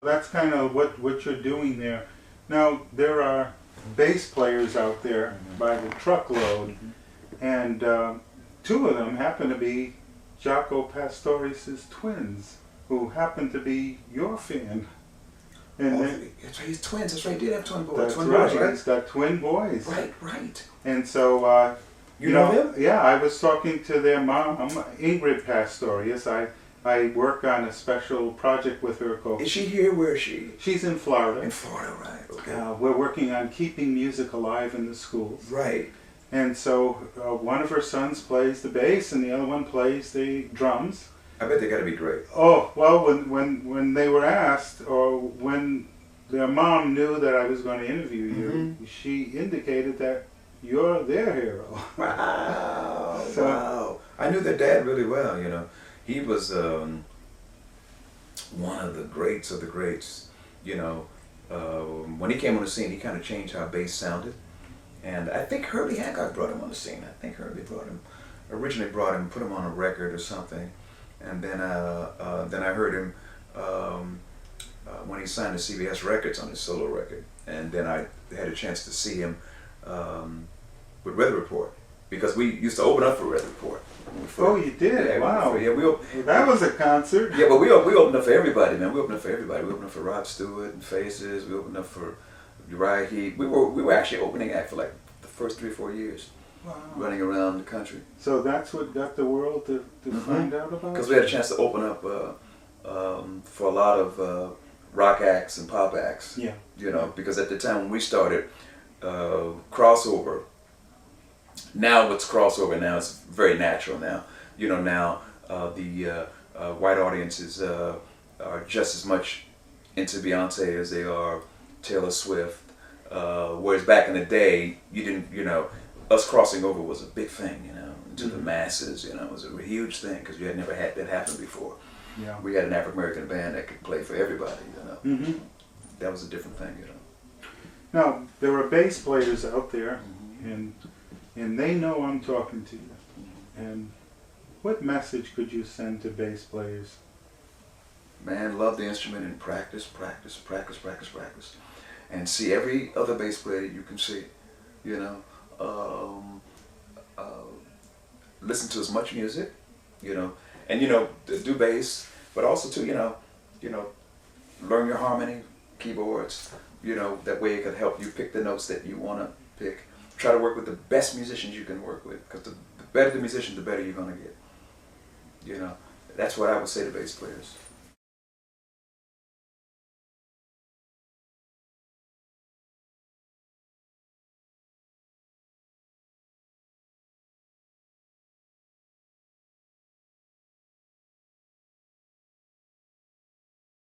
that's kind of what you're doing there. Now, there are bass players out there by the truckload, and two of them happen to be Jaco Pastorius' twins, who happen to be your fan. And that's right, he's twins. That's right, he did have twin boys. That's twin right. boys, right? He's got twin boys. Right. And so, you know him? Yeah, I was talking to their mom, Ingrid Pastorius. I work on a special project with her called... Is she here? Where is she? She's in Florida. In Florida, right. Okay. We're working on keeping music alive in the schools. Right. And so one of her sons plays the bass and the other one plays the drums. I bet they got to be great. Oh, well, when they were asked, or when their mom knew that I was going to interview you, she indicated that you're their hero. Wow. So, wow. I knew their dad really well, you know. He was one of the greats of the greats, you know. When he came on the scene, he kind of changed how bass sounded. And I think Herbie Hancock brought him on the scene. I think Herbie originally brought him, put him on a record or something. And then I heard him when he signed to CBS Records on his solo record. And then I had a chance to see him with Weather Report, because we used to open up for Weather Report. Oh, you did? Yeah, wow. That was a concert. Yeah, but we opened up for everybody, man. We opened up for everybody. We opened up for Rod Stewart and Faces. We opened up for Uriah Heep. We were actually opening act for like the first 3 or 4 years. Wow. Running around the country. So that's what got the world to find out about it? Because we had a chance to open up for a lot of rock acts and pop acts. Yeah. You know, because at the time when we started, crossover, now what's crossover now is very natural now. You know, now the white audiences are just as much into Beyonce as they are Taylor Swift. Whereas back in the day, you didn't, you know, us crossing over was a big thing, you know, to the masses, you know, it was a huge thing because you had never had that happen before. Yeah. We had an African-American band that could play for everybody, you know. That was a different thing, you know. Now, there are bass players out there, and they know I'm talking to you. And what message could you send to bass players? Man, love the instrument and practice. And see every other bass player that you can see, you know. Listen to as much music, you know, and you know, do bass, but also to you know, learn your harmony, keyboards, you know, that way it can help you pick the notes that you want to pick. Try to work with the best musicians you can work with, because the better the musician, the better you're gonna get. You know, that's what I would say to bass players.